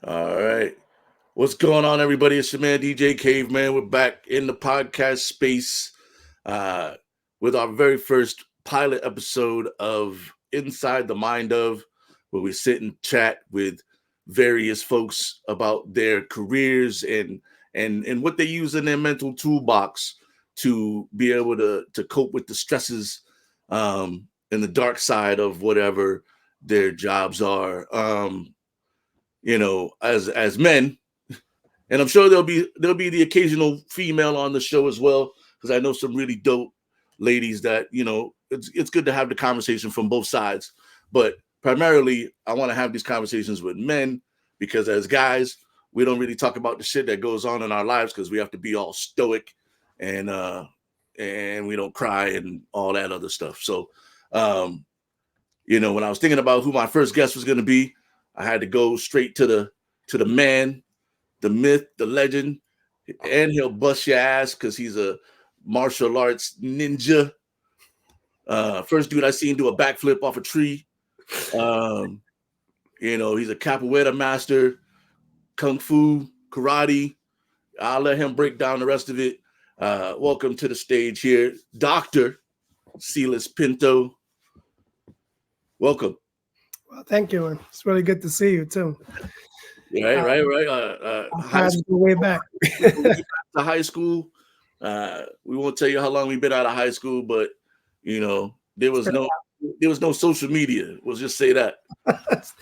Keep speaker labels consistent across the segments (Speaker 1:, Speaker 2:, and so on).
Speaker 1: All right. What's going on, everybody? It's your man, DJ Caveman. We're back in the podcast space uh, with our very first pilot episode of Inside the Mind of, where we sit and chat with various folks about their careers and what they use in their mental toolbox to be able to cope with the stresses and the dark side of whatever their jobs are. As men, and I'm sure there'll be the occasional female on the show as well, because I know some really dope ladies that it's good to have the conversation from both sides. But primarily, I want to have these conversations with men because as guys, we don't really talk about the shit that goes on in our lives because we have to be all stoic and we don't cry and all that other stuff. So, when I was thinking about who my first guest was going to be, I had to go straight to the man, the myth, the legend, and he'll bust your ass because he's a martial arts ninja. First dude I seen do a backflip off a tree. Um, he's a capoeira master, kung fu, karate. I'll let him break down the rest of it. Welcome to the stage here, Dr. Silas Pinto. Welcome.
Speaker 2: Well, thank you. And it's really good to see you too.
Speaker 1: Right.
Speaker 2: High school way back.
Speaker 1: To high school. We won't tell you how long we've been out of high school, but there was no social media. We'll just say that.
Speaker 2: That's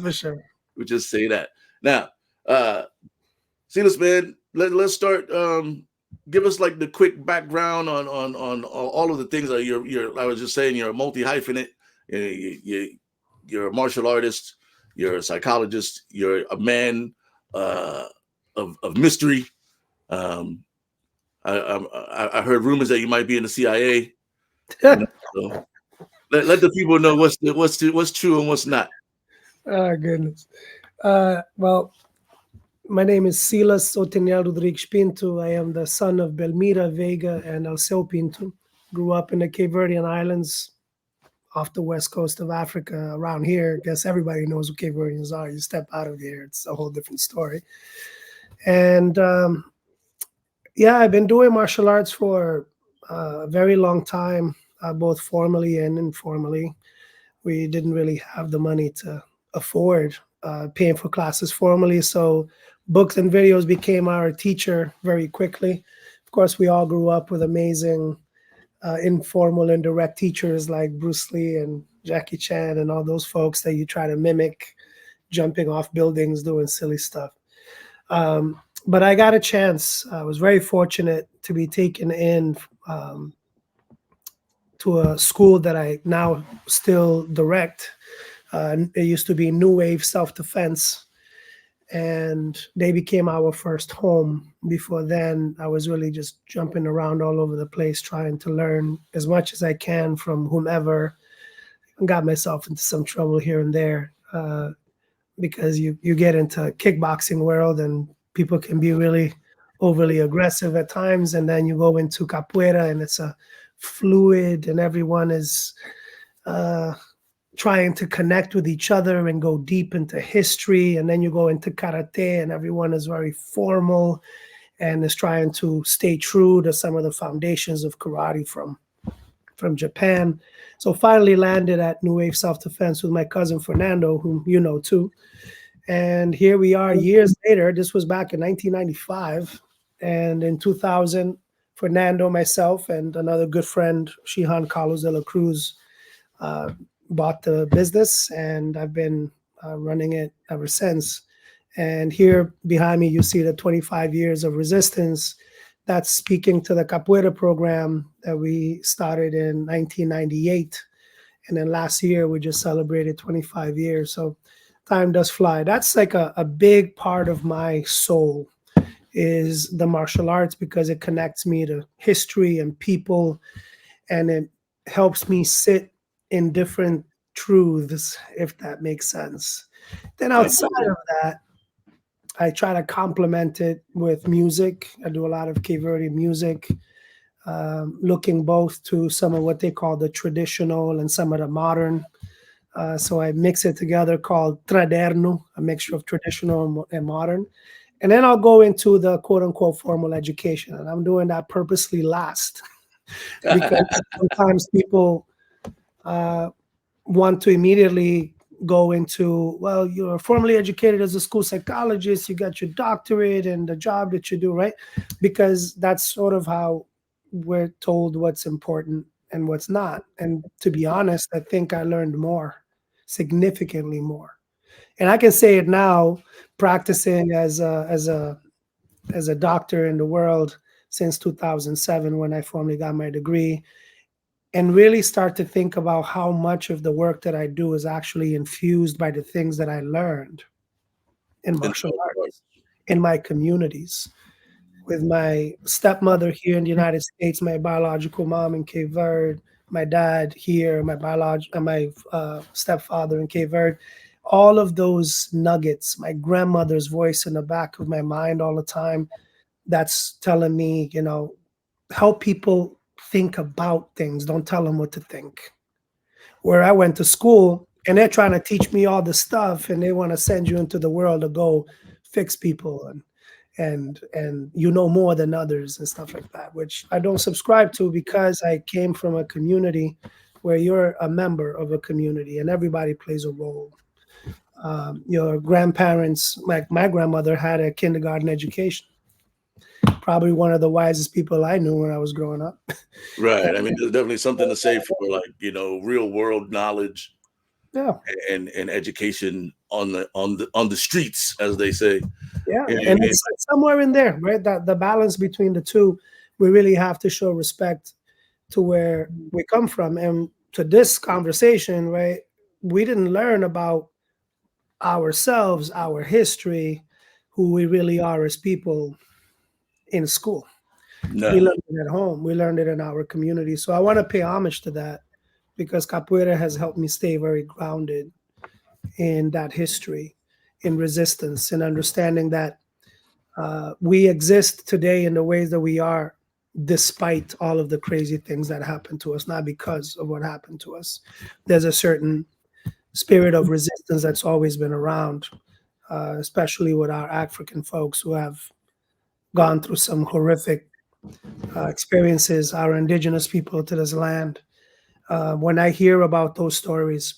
Speaker 2: for sure.
Speaker 1: We'll just say that. Now, Silas, man, let's start. Give us like the quick background on all of the things that you're. I was just saying you're a multi-hyphenate. You're a martial artist. You're a psychologist. You're a man of mystery. I heard rumors that you might be in the CIA. So let the people know what's true and what's not.
Speaker 2: Oh goodness. Well, my name is Silas Rodrigues Pinto. I am the son of Belmira Vega and Alceu Pinto. Grew up in the Cape Verdean Islands off the west coast of Africa. Around here, I guess everybody knows what Cape Verdeans are. You step out of here, it's a whole different story. And I've been doing martial arts for a very long time, both formally and informally. We didn't really have the money to afford paying for classes formally, so books and videos became our teacher very quickly. Of course, we all grew up with amazing informal and direct teachers like Bruce Lee and Jackie Chan and all those folks that you try to mimic, jumping off buildings, doing silly stuff. But I got a chance. I was very fortunate to be taken in to a school that I now still direct. It used to be New Wave Self-Defense, and they became our first home. Before then, I was really just jumping around all over the place, trying to learn as much as I can from whomever. I got myself into some trouble here and there because you get into kickboxing world and people can be really overly aggressive at times, and then you go into capoeira and it's a fluid and everyone is trying to connect with each other and go deep into history, and then you go into karate and everyone is very formal and is trying to stay true to some of the foundations of karate from Japan. So finally landed at New Wave Self-Defense with my cousin Fernando, whom you know too. And here we are years later. This was back in 1995. And in 2000, Fernando, myself, and another good friend, Shihan Carlos de la Cruz, bought the business, and I've been running it ever since. And here behind me, you see the 25 years of resistance. That's speaking to the capoeira program that we started in 1998. And then last year, we just celebrated 25 years. So time does fly. That's like a big part of my soul is the martial arts, because it connects me to history and people, and it helps me sit in different truths, if that makes sense. Then outside of that, I try to complement it with music. I do a lot of Cape Verde music, looking both to some of what they call the traditional and some of the modern So I mix it together called Traderno, a mixture of traditional and modern. And then I'll go into the quote unquote formal education. And I'm doing that purposely last because sometimes people uh, want to immediately go into, well, you're formally educated as a school psychologist, you got your doctorate and the job that you do, right? Because that's sort of how we're told what's important and what's not. And to be honest, I think I learned more, significantly more. And I can say it now, practicing as a doctor in the world since 2007 when I formally got my degree, and really start to think about how much of the work that I do is actually infused by the things that I learned in
Speaker 1: In
Speaker 2: martial
Speaker 1: the
Speaker 2: arts, in my communities, with my stepmother here in the United States, my biological mom in Cape Verde, my dad here, my stepfather in Cape Verde. All of those nuggets, my grandmother's voice in the back of my mind all the time, that's telling me, help people think about things. Don't tell them what to think. Where I went to school and they're trying to teach me all this stuff and they want to send you into the world to go fix people and you know more than others and stuff like that, which I don't subscribe to because I came from a community where you're a member of a community and everybody plays a role. Your grandparents, like my grandmother, had a kindergarten education. Probably one of the wisest people I knew when I was growing up.
Speaker 1: right. I mean, there's definitely something to say for like, real world knowledge
Speaker 2: Yeah,
Speaker 1: and education on the streets, as they say.
Speaker 2: yeah, and
Speaker 1: And
Speaker 2: it's somewhere in there, right? That the balance between the two, we really have to show respect to where we come from and to this conversation, right? We didn't learn about ourselves, our history, who we really are as people in school. We
Speaker 1: no,
Speaker 2: learned it at home. We learned it in our community. So I want to pay homage to that because capoeira has helped me stay very grounded in that history, in resistance, in understanding that we exist today in the ways that we are, despite all of the crazy things that happened to us, not because of what happened to us. There's a certain spirit of resistance that's always been around, especially with our African folks who have gone through some horrific experiences, our indigenous people to this land. When I hear about those stories,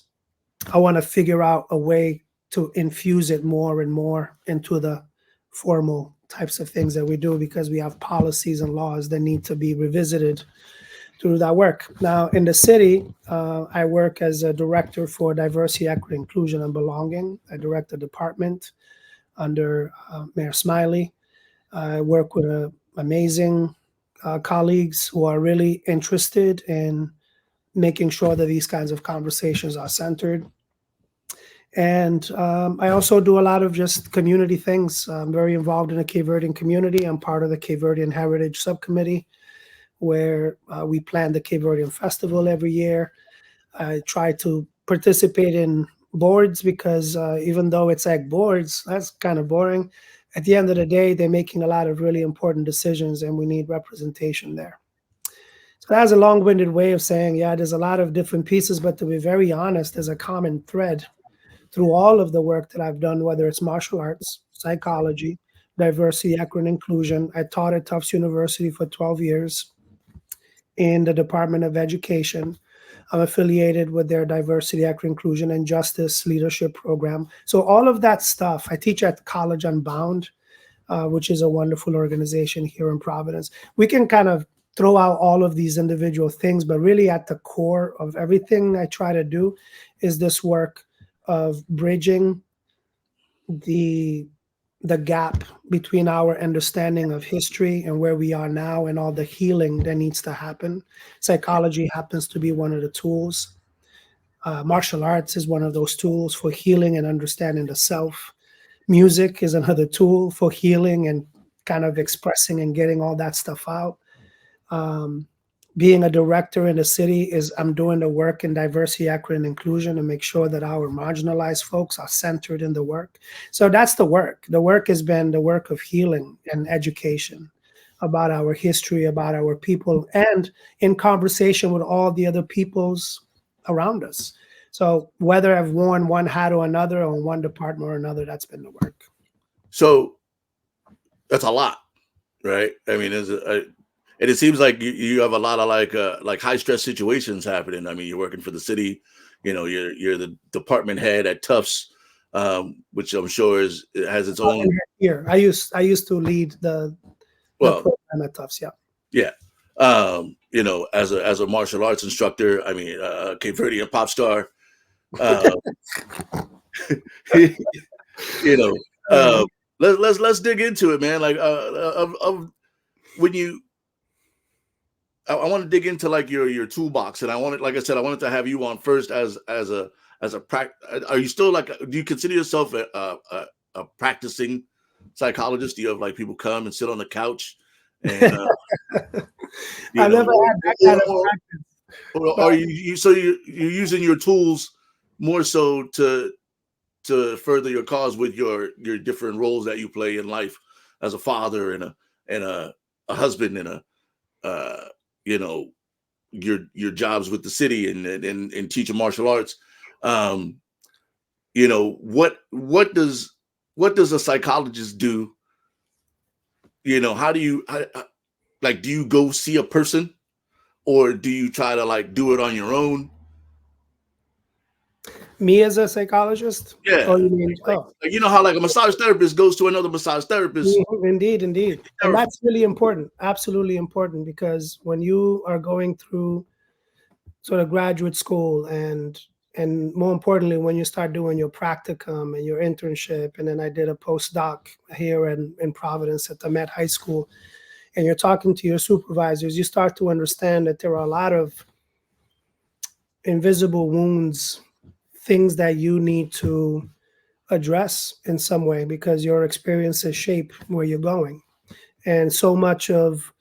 Speaker 2: I want to figure out a way to infuse it more and more into the formal types of things that we do because we have policies and laws that need to be revisited through that work. Now, in the city, I work as a director for diversity, equity, inclusion, and belonging. I direct a department under Mayor Smiley. I work with amazing colleagues who are really interested in making sure that these kinds of conversations are centered. And I also do a lot of just community things. I'm very involved in the Cape Verdean community. I'm part of the Cape Verdean Heritage Subcommittee, where we plan the Cape Verdean Festival every year. I try to participate in boards because even though it's like boards, that's kind of boring. At the end of the day, they're making a lot of really important decisions, and we need representation there. So that's a long-winded way of saying, yeah, there's a lot of different pieces, but to be very honest, there's a common thread through all of the work that I've done, whether it's martial arts, psychology, diversity, equity, and inclusion. I taught at Tufts University for 12 years in the Department of Education. I'm affiliated with their diversity, equity, inclusion, and justice leadership program. So all of that stuff, I teach at College Unbound, which is a wonderful organization here in Providence. We can kind of throw out all of these individual things, but really at the core of everything I try to do is this work of bridging the gap between our understanding of history and where we are now and all the healing that needs to happen. Psychology happens to be one of the tools. Martial arts is one of those tools for healing and understanding the self. Music is another tool for healing and kind of expressing and getting all that stuff out. Um, Being a director in the city is I'm doing the work in diversity, equity, and inclusion to make sure that our marginalized folks are centered in the work. So that's the work. The work has been the work of healing and education about our history, about our people, and in conversation with all the other peoples around us. So whether I've worn one hat or another, or one department or another, that's been the work.
Speaker 1: So that's a lot, right? I mean, and it seems like you have a lot of like high stress situations happening. I mean, you're working for the city, you're the department head at Tufts, which I'm sure it has its own.
Speaker 2: Here, I used to lead the program at Tufts. Yeah.
Speaker 1: Yeah. As a martial arts instructor, I mean, Cape Verdean pop star, you know, let's dig into it, man. Like, of when you, I want to dig into like your toolbox, and like I said, I wanted to have you on first as a practice. Are you still like? Do you consider yourself a practicing psychologist? Do you have like people come and sit on the couch and
Speaker 2: I've never had that kind of practice.
Speaker 1: Or are you're using your tools more so to further your cause with your different roles that you play in life as a father and a husband and your jobs with the city and teaching martial arts. What does a psychologist do? How do you do you go see a person, or do you try to like do it on your own?
Speaker 2: Me as a psychologist?
Speaker 1: Yeah.
Speaker 2: Oh, you mean,
Speaker 1: how like a massage therapist goes to another massage therapist.
Speaker 2: Indeed. And that's really important. Absolutely important, because when you are going through sort of graduate school and more importantly, when you start doing your practicum and your internship, and then I did a postdoc here in Providence at the Met High School, and you're talking to your supervisors, you start to understand that there are a lot of invisible wounds, things that you need to address in some way, because your experiences shape where you're going. And so much of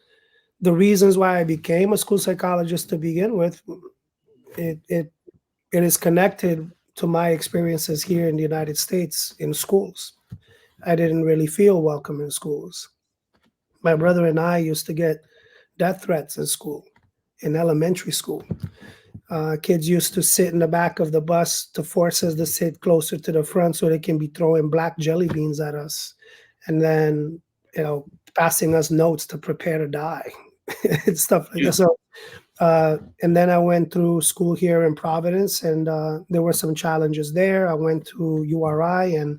Speaker 2: the reasons why I became a school psychologist to begin with, it is connected to my experiences here in the United States in schools. I didn't really feel welcome in schools. My brother and I used to get death threats in school, in elementary school. Kids used to sit in the back of the bus to force us to sit closer to the front so they can be throwing black jelly beans at us, and then passing us notes to prepare to die and stuff like that. So, and then I went through school here in Providence, and there were some challenges there. I went to URI, and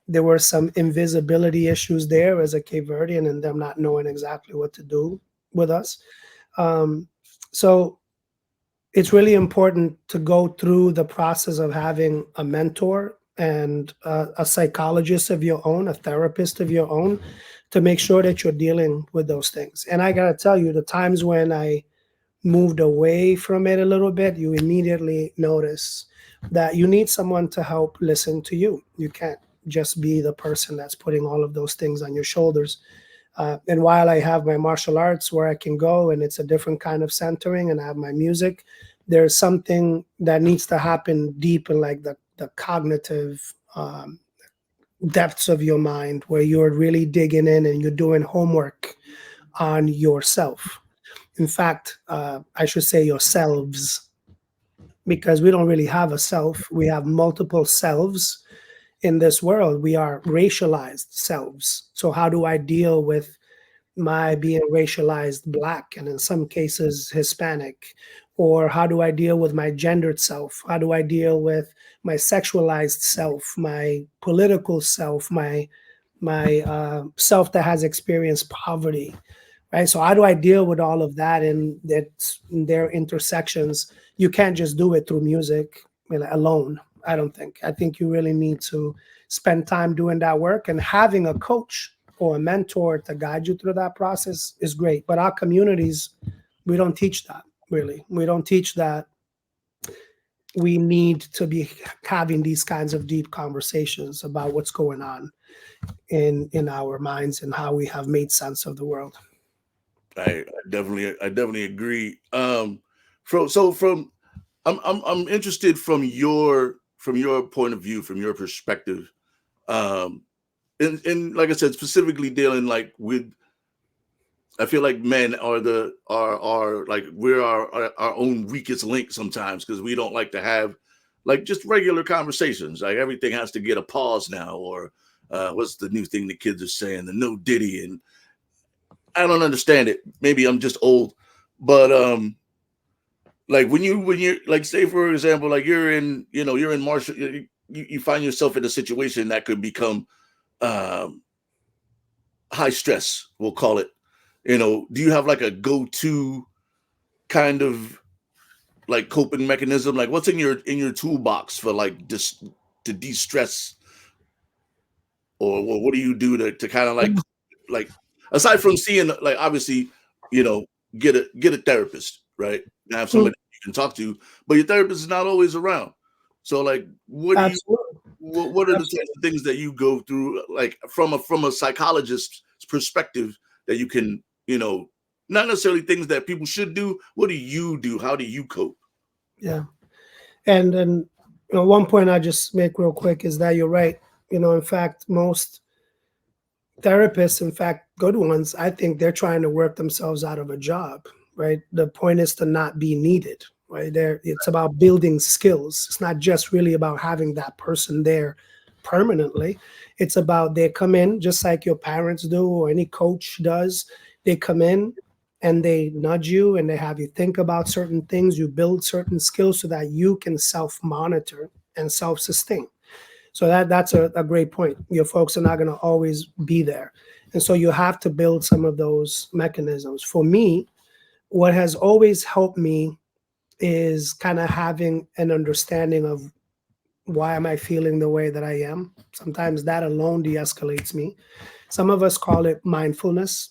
Speaker 2: there were some invisibility issues there as a Cape Verdean, and them not knowing exactly what to do with us. So it's really important to go through the process of having a mentor and a psychologist of your own, a therapist of your own, to make sure that you're dealing with those things. And I got to tell you, the times when I moved away from it a little bit, you immediately notice that you need someone to help listen to you. You can't just be the person that's putting all of those things on your shoulders. And while I have my martial arts where I can go and it's a different kind of centering, and I have my music, there's something that needs to happen deep in like the cognitive depths of your mind, where you're really digging in and you're doing homework on yourself. In fact, I should say yourselves, because we don't really have a self. We have multiple selves in this world. We are racialized selves. So how do I deal with my being racialized Black, and in some cases Hispanic? Or how do I deal with my gendered self? How do I deal with my sexualized self, my political self, my self that has experienced poverty, right? So how do I deal with all of that and their intersections? You can't just do it through music alone, I don't think. I think you really need to spend time doing that work, and having a coach or a mentor to guide you through that process is great. But our communities, we don't teach that, really. We don't teach that we need to be having these kinds of deep conversations about what's going on in our minds and how we have made sense of the world.
Speaker 1: I definitely agree. I'm interested from your point of view, from your perspective. And like I said, specifically dealing like with, I feel like men are like we're our own weakest link sometimes, because we don't like to have like just regular conversations. Like everything has to get a pause now, or what's the new thing the kids are saying? The no diddy, and I don't understand it. Maybe I'm just old, but like when you're like, say for example, like you're in, you're in martial, you find yourself in a situation that could become um high stress, we'll call it. Do you have like a go-to kind of like coping mechanism? Like what's in your toolbox for like just to de-stress, or what do you do to kind of like aside from seeing, like, obviously, you know get a therapist, right? And have
Speaker 2: Mm,
Speaker 1: somebody you can talk to, but your therapist is not always around. So like
Speaker 2: absolutely.
Speaker 1: what are the types
Speaker 2: Absolutely.
Speaker 1: of things that you go through, like from a psychologist's perspective, that you can, not necessarily things that people should do. What do you do? How do you cope?
Speaker 2: Yeah. And one point I just make real quick is that you're right. In fact, most therapists, in fact, good ones, I think they're trying to work themselves out of a job, right? The point is to not be needed, right? It's about building skills. It's not just really about having that person there permanently. It's about they come in just like your parents do or any coach does. They come in and they nudge you and they have you think about certain things. You build certain skills so that you can self monitor and self sustain. So that's a great point. Your folks are not going to always be there. And so you have to build some of those mechanisms. For me, what has always helped me is kind of having an understanding of why am I feeling the way that I am. Sometimes that alone de-escalates me. Some of us call it mindfulness.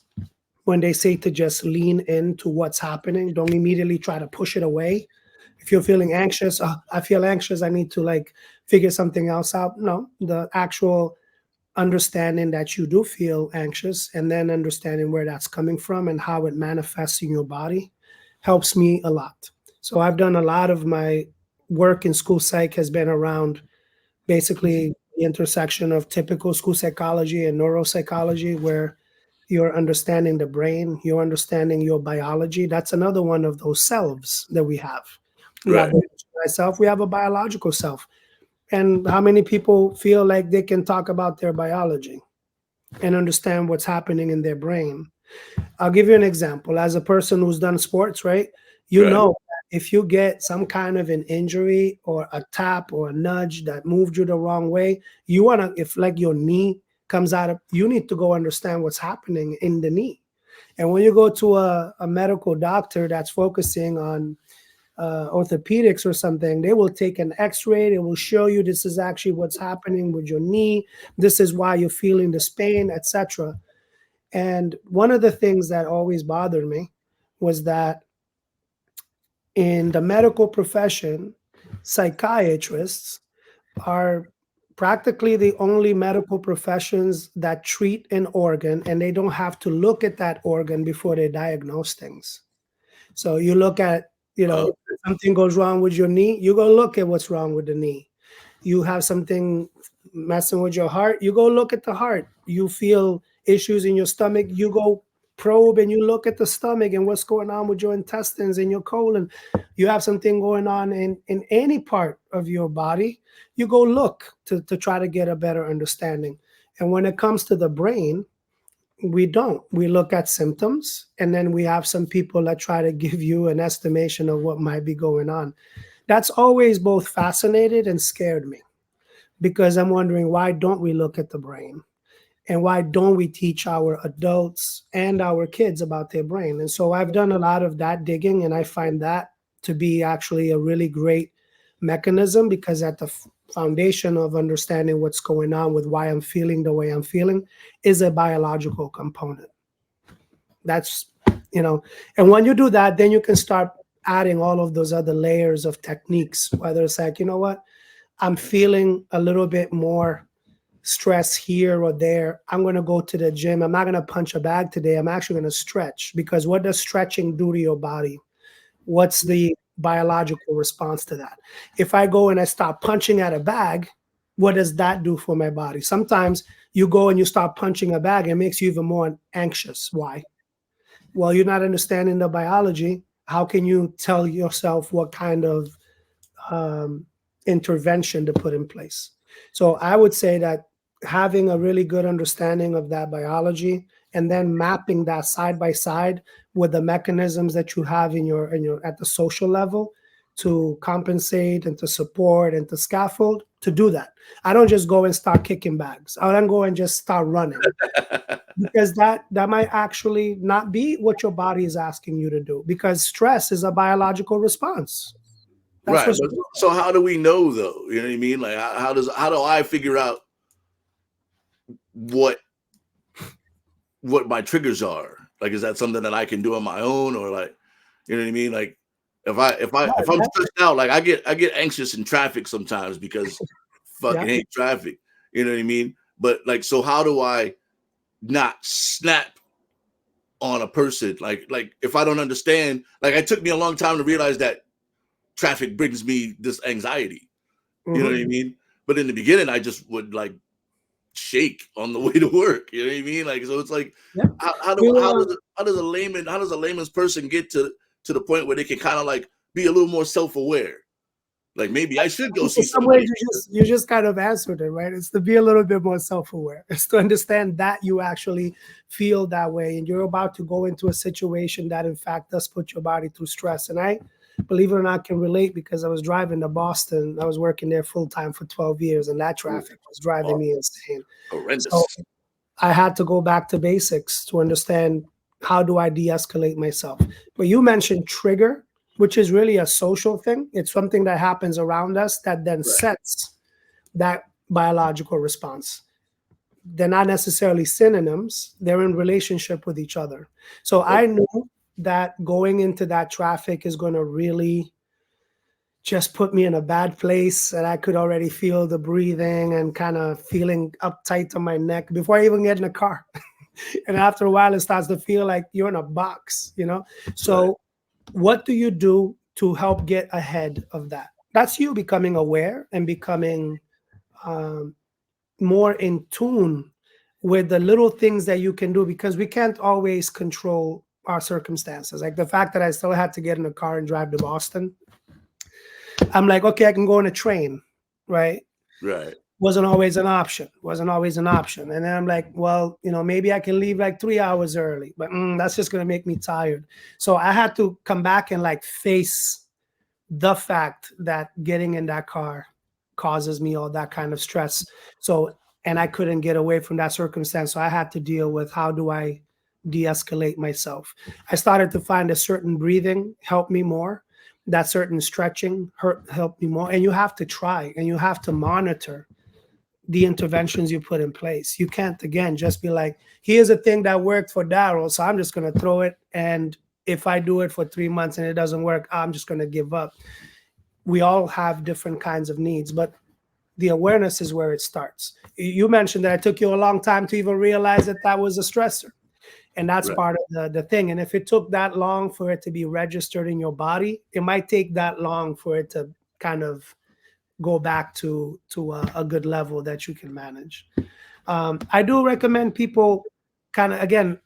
Speaker 2: When they say to just lean into what's happening, don't immediately try to push it away. If you're feeling anxious, I feel anxious, I need to like figure something else out. No, the actual understanding that you do feel anxious and then understanding where that's coming from and how it manifests in your body helps me a lot. So I've done a lot of my work in school psych has been around basically the intersection of typical school psychology and neuropsychology, where you're understanding the brain, you're understanding your biology. That's another one of those selves that we have. We have
Speaker 1: Right.
Speaker 2: the self, we have a biological self. And how many people feel like they can talk about their biology and understand what's happening in their brain? I'll give you an example. As a person who's done sports, right? You
Speaker 1: Right.
Speaker 2: know, if you get some kind of an injury or a tap or a nudge that moved you the wrong way, you want to, if like your knee comes out of, you need to go understand what's happening in the knee. And when you go to a medical doctor that's focusing on orthopedics or something, they will take an x-ray. They will show you this is actually what's happening with your knee. This is why you're feeling this pain, etc. And one of the things that always bothered me was that in the medical profession, psychiatrists are practically the only medical professions that treat an organ and they don't have to look at that organ before they diagnose things. So you look at,
Speaker 1: Uh,
Speaker 2: something goes wrong with your knee, you go look at what's wrong with the knee. You have something messing with your heart, you go look at the heart. You feel issues in your stomach, you go probe and you look at the stomach and what's going on with your intestines and your colon. You have something going on in any part of your body, you go look to try to get a better understanding. And when it comes to the brain, we don't. We look at symptoms and then we have some people that try to give you an estimation of what might be going on. That's always both fascinated and scared me, because I'm wondering, why don't we look at the brain? And why don't we teach our adults and our kids about their brain? And so I've done a lot of that digging, and I find that to be actually a really great mechanism, because at the foundation of understanding what's going on with why I'm feeling the way I'm feeling is a biological component. That's, and when you do that, then you can start adding all of those other layers of techniques, whether it's like, what, I'm feeling a little bit more stress here or there. I'm going to go to the gym. I'm not going to punch a bag today. I'm actually going to stretch, because what does stretching do to your body? What's the biological response to that? If I go and I stop punching at a bag, what does that do for my body? Sometimes you go and you stop punching a bag, it makes you even more anxious. Why? Well, you're not understanding the biology. How can you tell yourself what kind of um, intervention to put in place. So I would say that having a really good understanding of that biology and then mapping that side by side with the mechanisms that you have in your at the social level to compensate and to support and to scaffold to do that. I don't just go and start kicking bags. I don't go and just start running because that might actually not be what your body is asking you to do, because stress is a biological response. That's
Speaker 1: Right.
Speaker 2: what's
Speaker 1: But so how do we know though? You know what I mean? Like how do I figure out what my triggers are? Like, is that something that I can do on my own, or like, you know what I mean? Like, if I'm stressed out, like I get anxious in traffic sometimes because fucking
Speaker 2: yeah.
Speaker 1: hate traffic. You know what I mean? But like, so how do I not snap on a person? Like if I don't understand, like it took me a long time to realize that traffic brings me this anxiety. You know what I mean? But in the beginning, I just would like shake on the way to work. You know what I mean? Like, so it's like,
Speaker 2: Yeah.
Speaker 1: how does a layman's person get to the point where they can kind of like be a little more self-aware? Like maybe I should go
Speaker 2: In
Speaker 1: see
Speaker 2: some ways,
Speaker 1: somebody.
Speaker 2: you just kind of answered it, right? It's to be a little bit more self-aware. It's to understand that you actually feel that way, and you're about to go into a situation that, in fact, does put your body through stress. And I, believe it or not, can relate because I was driving to Boston. I was working there full time for 12 years, and that traffic was driving me insane. So
Speaker 1: Horrendous.
Speaker 2: I had to go back to basics to understand how do I de-escalate myself. But you mentioned trigger, which is really a social thing. It's something that happens around us that then
Speaker 1: Right.
Speaker 2: sets that biological response. They're not necessarily synonyms. They're in relationship with each other. So I knew that going into that traffic is going to really just put me in a bad place, and I could already feel the breathing and kind of feeling uptight on my neck before I even get in the car. And after a while, it starts to feel like you're in a box, you know? So
Speaker 1: Right.
Speaker 2: what do you do to help get ahead of that? That's you becoming aware and becoming um, more in tune with the little things that you can do, because we can't always control our circumstances. Like the fact that I still had to get in a car and drive to Boston, I'm like, okay, I can go on a train, right?
Speaker 1: Right.
Speaker 2: Wasn't always an option. Wasn't always an option. And then I'm like, well, maybe I can leave like 3 hours early, but that's just going to make me tired. So I had to come back and like face the fact that getting in that car causes me all that kind of stress. So, and I couldn't get away from that circumstance. So I had to deal with how do I de-escalate myself. I started to find a certain breathing helped me more. That certain stretching helped me more. And you have to try and you have to monitor the interventions you put in place. You can't, again, just be like, here's a thing that worked for Daryl, so I'm just going to throw it. And if I do it for 3 months and it doesn't work, I'm just going to give up. We all have different kinds of needs, but the awareness is where it starts. You mentioned that it took you a long time to even realize that that was a stressor. And that's
Speaker 1: Right.
Speaker 2: part of the thing. And if it took that long for it to be registered in your body, it might take that long for it to kind of go back to a good level that you can manage. I do recommend people kind of, again,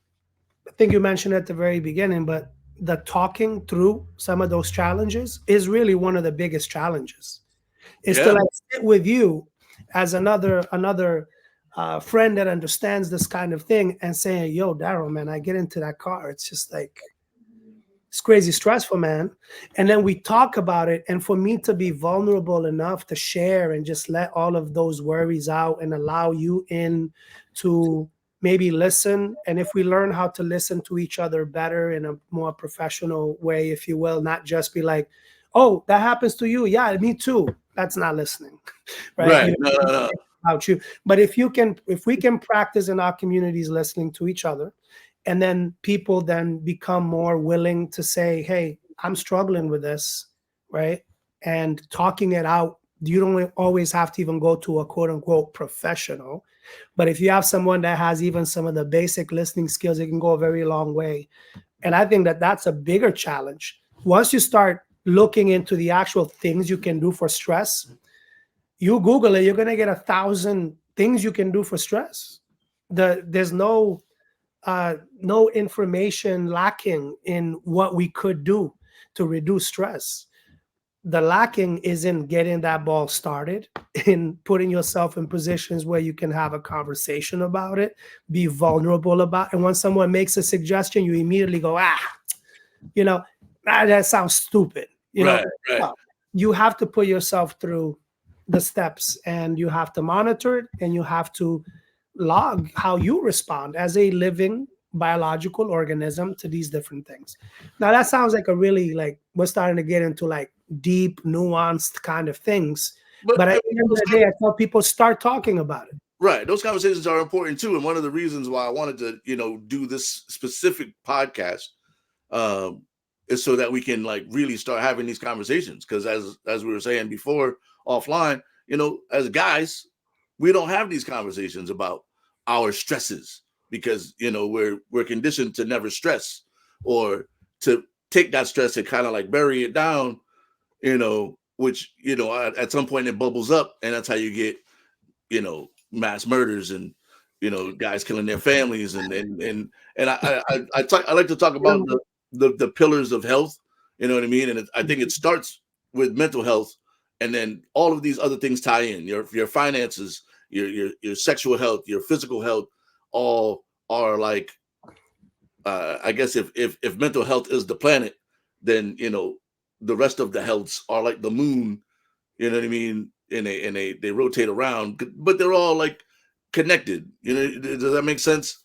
Speaker 2: I think you mentioned at the very beginning, but the talking through some of those challenges is really one of the biggest challenges. Is to
Speaker 1: Yeah.
Speaker 2: like sit with you as another friend that understands this kind of thing and saying, "Yo, Daryl, man, I get into that car. It's just like it's crazy stressful, man." And then we talk about it. And for me to be vulnerable enough to share and just let all of those worries out and allow you in to maybe listen. And if we learn how to listen to each other better in a more professional way, if you will, not just be like, oh, that happens to you. Yeah, me too. That's not listening, right?
Speaker 1: Right. No.
Speaker 2: About you. But if we can practice in our communities listening to each other, and then people then become more willing to say, hey, I'm struggling with this, right? And talking it out. You don't always have to even go to a quote unquote professional, but if you have someone that has even some of the basic listening skills, it can go a very long way. And I think that that's a bigger challenge. Once you start looking into the actual things you can do for stress, you Google it, you're going to get 1,000 things you can do for stress. There's no information lacking in what we could do to reduce stress. the lacking is in getting that ball started, in putting yourself in positions where you can have a conversation about it, be vulnerable about it. And when someone makes a suggestion, you immediately go, you know, that sounds stupid.
Speaker 1: Right, right.
Speaker 2: No, you have to put yourself through the steps, and you have to monitor it, and you have to log how you respond as a living biological organism to these different things. Now that sounds like a really, like, we're starting to get into like deep, nuanced kind of things. But at the end of the day, I tell people, start talking about it.
Speaker 1: Right. Those conversations are important too. And one of the reasons why I wanted to, do this specific podcast is so that we can like really start having these conversations. Because as we were saying before offline, as guys, we don't have these conversations about our stresses because we're conditioned to never stress, or to take that stress and kind of like bury it down, which at some point it bubbles up, and that's how you get mass murders and guys killing their families, and I like to talk about the pillars of health, you know what I mean, and I think it starts with mental health, and then all of these other things tie in your finances, your sexual health, your physical health, all are like I guess if mental health is the planet, then the rest of the healths are like the moon, you know what I mean, and they rotate around, but they're all like connected. Does that make sense?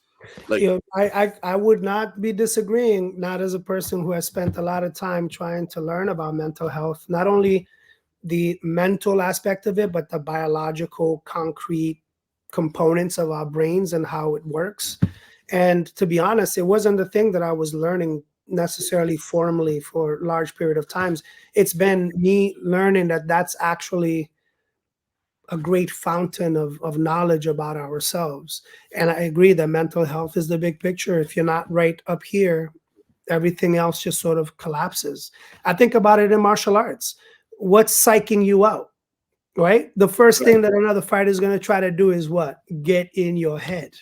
Speaker 1: Like,
Speaker 2: I would not be disagreeing, not as a person who has spent a lot of time trying to learn about mental health, not only the mental aspect of it, but the biological, concrete components of our brains and how it works. And to be honest, it wasn't the thing that I was learning necessarily formally for a large period of times. It's been me learning that that's actually a great fountain of knowledge about ourselves. And I agree that mental health is the big picture. If you're not right up here, everything else just sort of collapses. I think about it in martial arts. What's psyching you out, right? The first thing that another fighter is going to try to do is what? Get in your head.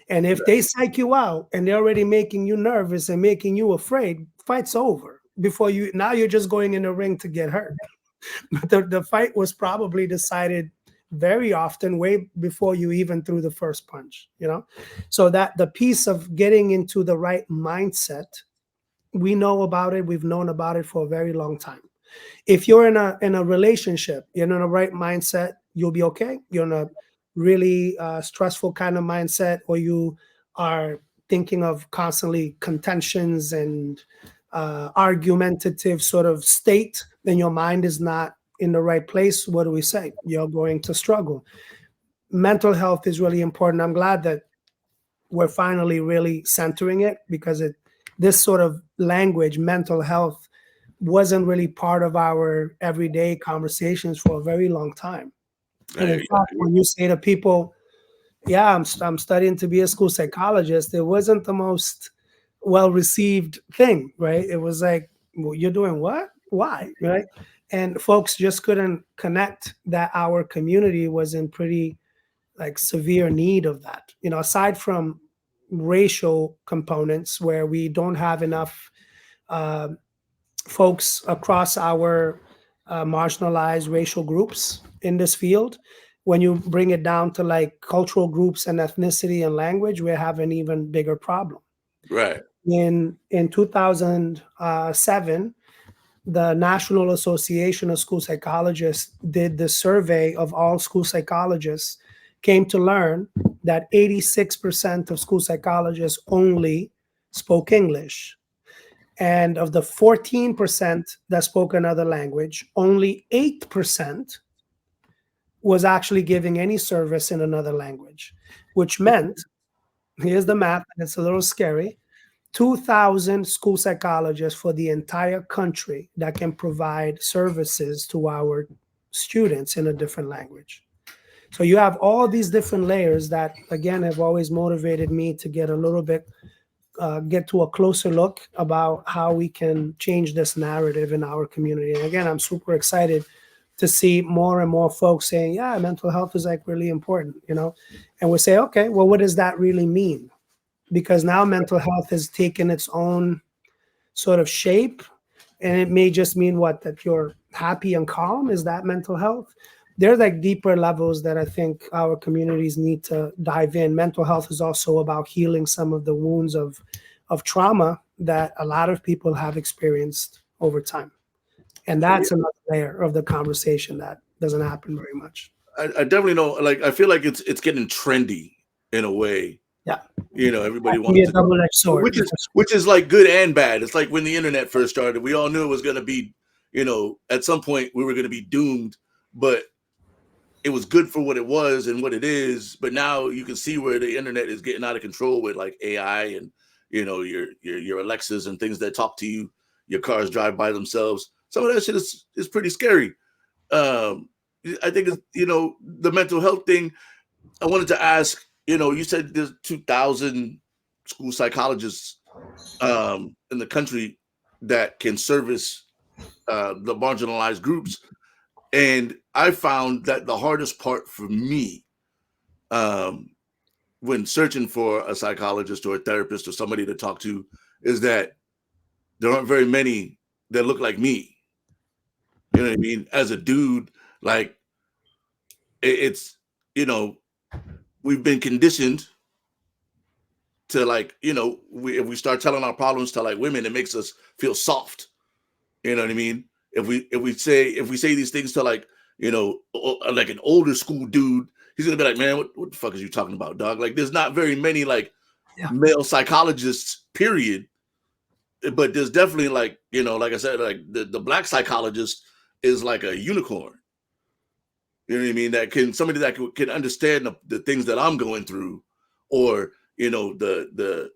Speaker 2: And if they psych you out and they're already making you nervous and making you afraid, fight's over. Now you're just going in the ring to get hurt. The fight was probably decided very often way before you even threw the first punch, So that the piece of getting into the right mindset, we know about it. We've known about it for a very long time. If you're in a relationship, you're in a right mindset, you'll be okay. You're in a really stressful kind of mindset, or you are thinking of constantly contentions and argumentative sort of state, then your mind is not in the right place. What do we say? You're going to struggle. Mental health is really important. I'm glad that we're finally really centering it, because this sort of language, mental health, wasn't really part of our everyday conversations for a very long time. And in fact, when you say to people, yeah, I'm studying to be a school psychologist, it wasn't the most well-received thing, right? It was like, well, you're doing what? Why? Right? And folks just couldn't connect that our community was in pretty like severe need of that. Aside from racial components where we don't have enough folks across our marginalized racial groups in this field, when you bring it down to like cultural groups and ethnicity and language, we have an even bigger problem.
Speaker 1: Right.
Speaker 2: In 2007, the National Association of School Psychologists did the survey of all school psychologists, came to learn that 86% of school psychologists only spoke English. And of the 14% that spoke another language, only 8% was actually giving any service in another language, which meant, here's the math, and it's a little scary, 2,000 school psychologists for the entire country that can provide services to our students in a different language. So you have all these different layers that, again, have always motivated me to get a little bit get to a closer look about how we can change this narrative in our community. And again, I'm super excited to see more and more folks saying, yeah, mental health is like really important, and we say, okay, well, what does that really mean? Because now mental health has taken its own sort of shape. And it may just mean what, that you're happy and calm. Is that mental health? There's like deeper levels that I think our communities need to dive in. Mental health is also about healing some of the wounds of trauma that a lot of people have experienced over time. And that's another layer of the conversation that doesn't happen very much.
Speaker 1: I definitely know. Like, I feel like it's getting trendy in a way.
Speaker 2: Yeah.
Speaker 1: Everybody
Speaker 2: That can be
Speaker 1: wants
Speaker 2: a
Speaker 1: to,
Speaker 2: double-edged sword.
Speaker 1: which is like good and bad. It's like when the internet first started, we all knew it was going to be, at some point we were going to be doomed, but it was good for what it was and what it is. But now you can see where the internet is getting out of control with like AI and your Alexas and things that talk to you. Your cars drive by themselves. Some of that shit is pretty scary. Um, I think it's, the mental health thing. I wanted to ask. You said there's 2,000 school psychologists in the country that can service the marginalized groups. And I found that the hardest part for me, um, when searching for a psychologist or a therapist or somebody to talk to, is that there aren't very many that look like me. You know what I mean? As a dude, like it's we've been conditioned to, like, if we start telling our problems to like women, it makes us feel soft. You know what I mean? If we say these things to, like, like an older school dude, he's gonna be like, man, what the fuck is you talking about, dog? Like, there's not very many like male psychologists, period. But there's definitely, like, like I said, like the black psychologist is like a unicorn. You know what I mean? That can somebody that can understand the things that I'm going through, or the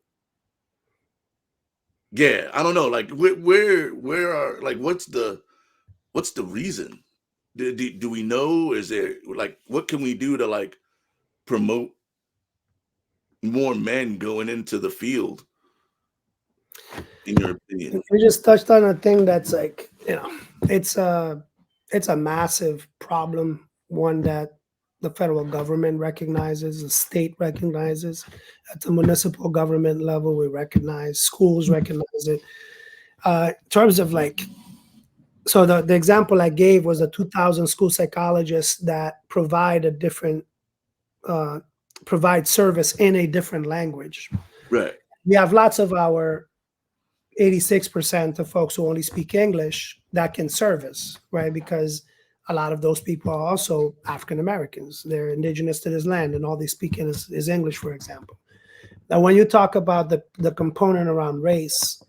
Speaker 1: yeah, I don't know, like where are, like, what's the reason? Do we know? Is there, like, what can we do to like promote more men going into the field, in your opinion?
Speaker 2: We just touched on a thing that's like, it's a massive problem, one that the federal government recognizes, the state recognizes, at the municipal government level, we recognize, schools recognize it. In terms of like, so the example I gave was the 2,000 school psychologists that provide a different, provide service in a different language.
Speaker 1: Right.
Speaker 2: We have lots of our 86% of folks who only speak English that can service, right? Because a lot of those people are also African Americans. They're indigenous to this land, and all they speak is English, for example. Now, when you talk about the component around race,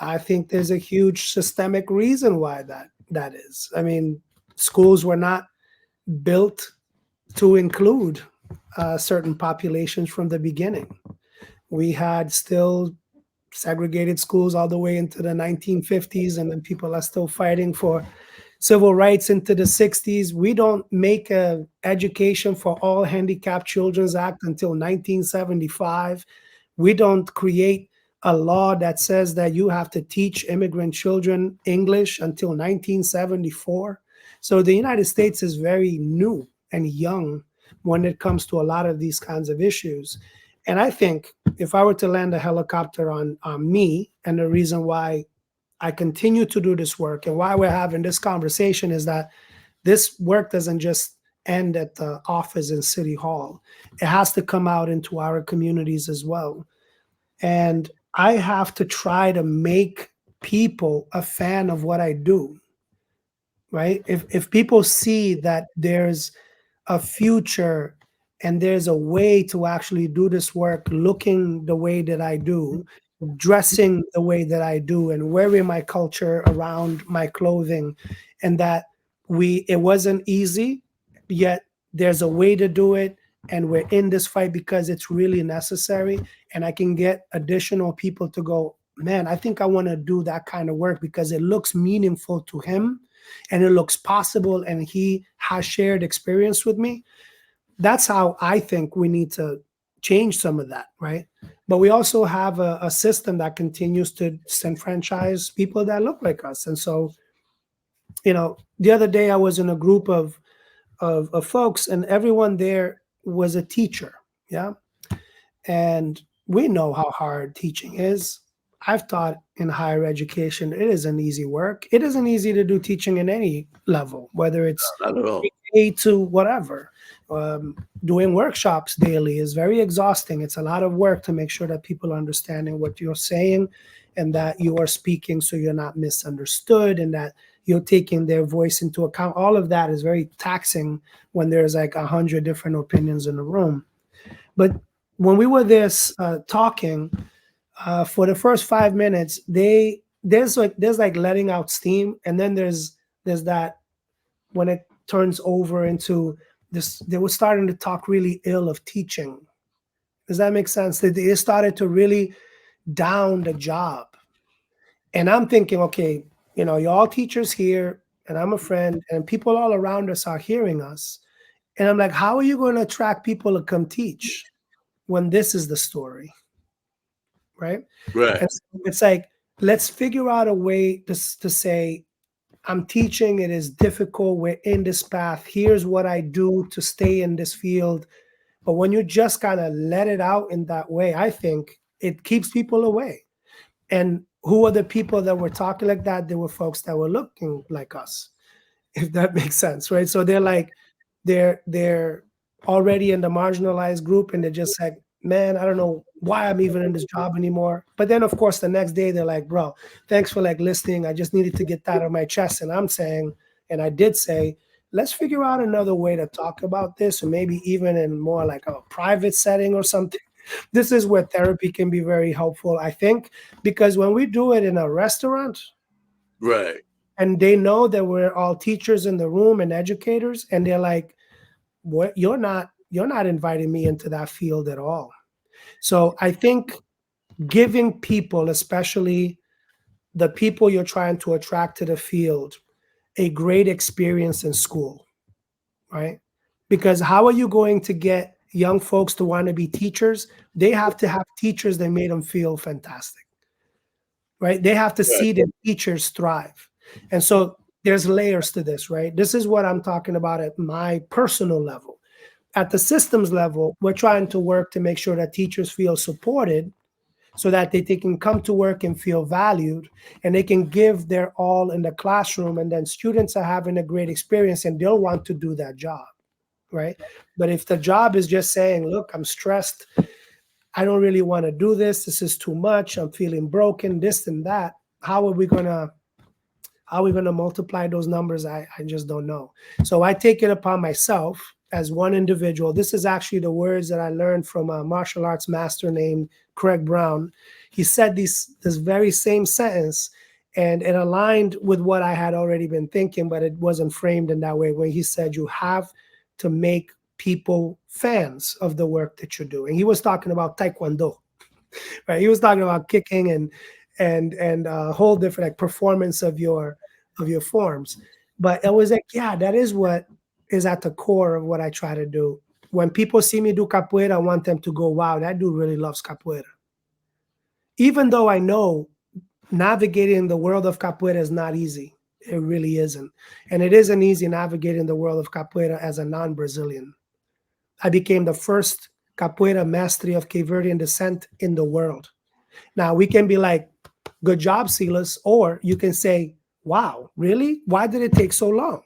Speaker 2: I think there's a huge systemic reason why that is. I mean, schools were not built to include certain populations from the beginning. We had still segregated schools all the way into the 1950s, and then people are still fighting for civil rights into the 60s. We don't make a Education for All Handicapped Children's Act until 1975. We don't create a law that says that you have to teach immigrant children English until 1974. So the United States is very new and young when it comes to a lot of these kinds of issues. And I think if I were to land a helicopter on me, and the reason why I continue to do this work and why we're having this conversation is that this work doesn't just end at the office in City Hall. It has to come out into our communities as well. And I have to try to make people a fan of what I do, right? If people see that there's a future and there's a way to actually do this work looking the way that I do, dressing the way that I do, and wearing my culture around my clothing, and that it wasn't easy, yet there's a way to do it, and we're in this fight because it's really necessary, and I can get additional people to go, man, I think I want to do that kind of work because it looks meaningful to him and it looks possible, and he has shared experience with me. That's how I think we need to change some of that, right? But we also have a system that continues to disenfranchise people that look like us. And so, the other day I was in a group of folks, and everyone there was a teacher. Yeah. And we know how hard teaching is. I've taught in higher education. It isn't easy work. It isn't easy to do teaching in any level, whether it's
Speaker 1: Not at all.
Speaker 2: A to whatever. Doing workshops daily is very exhausting. It's a lot of work to make sure that people are understanding what you're saying and that you are speaking so you're not misunderstood and that you're taking their voice into account. All of that is very taxing when there's like 100 different opinions in the room. But when we were this talking, for the first 5 minutes, there's like letting out steam, and then there's that when it turns over into this, they were starting to talk really ill of teaching. Does that make sense? They started to really down the job, and I'm thinking, okay, you're all teachers here, and I'm a friend, and people all around us are hearing us, and I'm like, how are you going to attract people to come teach when this is the story? Right.
Speaker 1: Right.
Speaker 2: And so it's like, let's figure out a way to say, I'm teaching, it is difficult, we're in this path, here's what I do to stay in this field. But when you just kind of let it out in that way, I think it keeps people away. And who are the people that were talking like that? There were folks that were looking like us, if that makes sense, right? So they're like, they're already in the marginalized group, and they're just like, man, I don't know why I'm even in this job anymore. But then, of course, the next day they're like, bro, thanks for like listening. I just needed to get that out of my chest. And I'm saying, and I did say, let's figure out another way to talk about this, or maybe even in more like a private setting or something. This is where therapy can be very helpful, I think, because when we do it in a restaurant,
Speaker 1: Right.
Speaker 2: and they know that we're all teachers in the room and educators, and they're like, what, you're not inviting me into that field at all. So I think giving people, especially the people you're trying to attract to the field, a great experience in school, right? Because how are you going to get young folks to want to be teachers? They have to have teachers that made them feel fantastic, right? They have to
Speaker 1: Right.
Speaker 2: see the teachers thrive. And so there's layers to this, right? This is what I'm talking about at my personal level. At the systems level, we're trying to work to make sure that teachers feel supported so that they can come to work and feel valued, and they can give their all in the classroom, and then students are having a great experience and they'll want to do that job, right? But if the job is just saying, look, I'm stressed, I don't really want to do this, this is too much, I'm feeling broken, this and that, how are we going to multiply those numbers? I just don't know. So I take it upon myself as one individual. This is actually the words that I learned from a martial arts master named Craig Brown. He said this very same sentence, and it aligned with what I had already been thinking, but it wasn't framed in that way, where he said you have to make people fans of the work that you do. And he was talking about Taekwondo, right? He was talking about kicking and a whole different like performance of your forms. But it was like, yeah, that is what is at the core of what I try to do. When people see me do capoeira, I want them to go, wow, that dude really loves capoeira. Even though I know navigating the world of capoeira is not easy. It really isn't. And it isn't easy navigating the world of capoeira as a non-Brazilian. I became the first capoeira mastery of Cape Verdean descent in the world. Now we can be like, good job, Silas, or you can say, wow, really? Why did it take so long?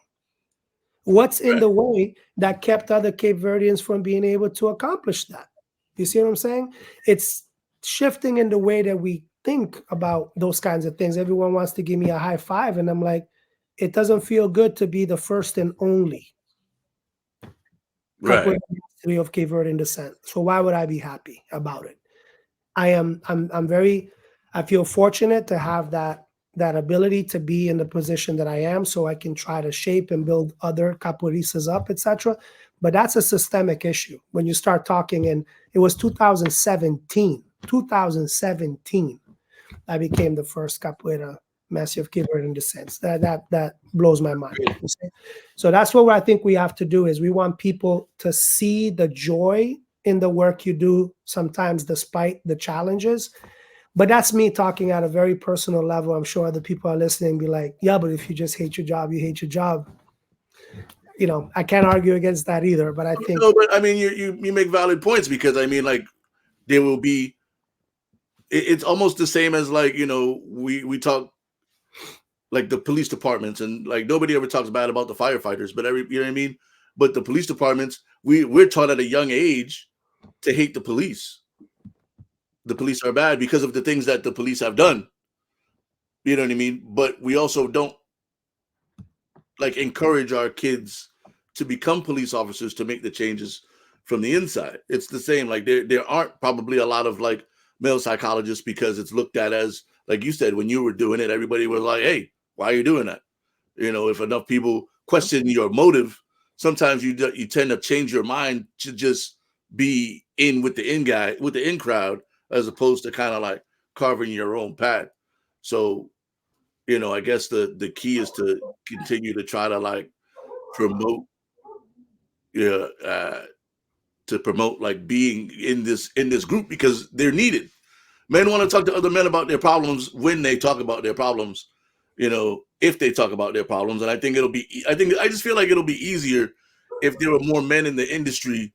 Speaker 2: What's in the way that kept other Cape Verdeans from being able to accomplish that? You see what I'm saying? It's shifting in the way that we think about those kinds of things. Everyone wants to give me a high five, and I'm like, it doesn't feel good to be the first and only
Speaker 1: Right.
Speaker 2: capoeira mastery of Cape Verdean descent. So why would I be happy about it? I'm very, I feel fortunate to have that ability to be in the position that I am, so I can try to shape and build other capoeiristas up, etc. But that's a systemic issue. When you start talking, and it was 2017, I became the first capoeira master of Cape Verdean descent. That blows my mind. So that's what I think we have to do, is we want people to see the joy in the work you do, sometimes despite the challenges. But that's me talking at a very personal level. I'm sure other people are listening and be like, yeah, but if you just hate your job, you hate your job. I can't argue against that either. But I think,
Speaker 1: No, but I mean, you make valid points, because I mean, like, there will be it's almost the same as like, we talk like the police departments, and like nobody ever talks bad about the firefighters, but you know what I mean. But the police departments, we're taught at a young age to hate the police. The police are bad because of the things that the police have done. You know what I mean? But we also don't like encourage our kids to become police officers to make the changes from the inside. It's the same. Like there aren't probably a lot of like male psychologists because it's looked at as, like you said, when you were doing it, everybody was like, "Hey, why are you doing that?" If enough people question your motive, sometimes you tend to change your mind to just be in with the in guy, with the in crowd, as opposed to kind of like carving your own path. So, I guess the key is to continue to try to like promote, yeah, to promote like being in this group because they're needed. Men want to talk to other men about their problems when they talk about their problems, if they talk about their problems. And I just feel like it'll be easier if there were more men in the industry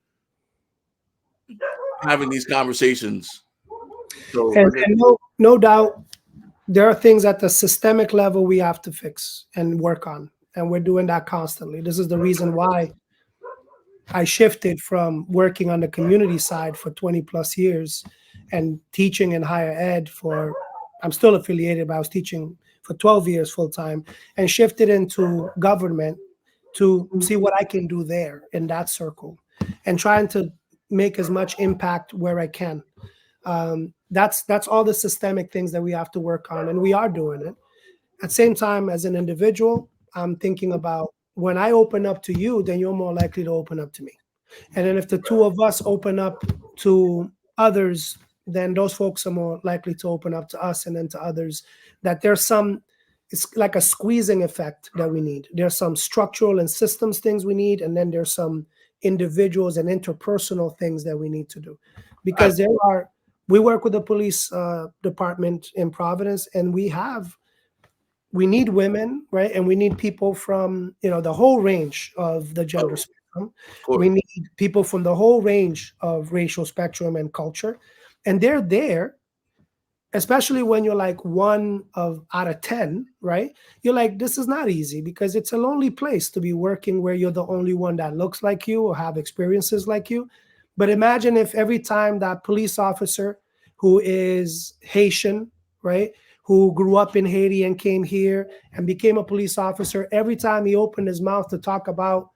Speaker 1: having these conversations. So
Speaker 2: And,
Speaker 1: I guess,
Speaker 2: and no doubt, there are things at the systemic level we have to fix and work on, and we're doing that constantly. This is the reason why I shifted from working on the community side for 20 plus years and teaching in higher ed I'm still affiliated, but I was teaching for 12 years full time, and shifted into government to see what I can do there in that circle and trying to make as much impact where I can. That's all the systemic things that we have to work on, and we are doing it. At the same time, as an individual, I'm thinking about when I open up to you, then you're more likely to open up to me. And then if the two of us open up to others, then those folks are more likely to open up to us and then to others. That it's like a squeezing effect that we need. There's some structural and systems things we need, and then there's some individuals and interpersonal things that we need to do. Because we work with the police department in Providence, and we need women, right? And we need people from, the whole range of the gender spectrum.
Speaker 1: of course,
Speaker 2: We need people from the whole range of racial spectrum and culture. And they're there, especially when you're like one out of 10, right? You're like, this is not easy because it's a lonely place to be working where you're the only one that looks like you or have experiences like you. But imagine if every time that police officer who is Haitian, right, who grew up in Haiti and came here and became a police officer, every time he opened his mouth to talk about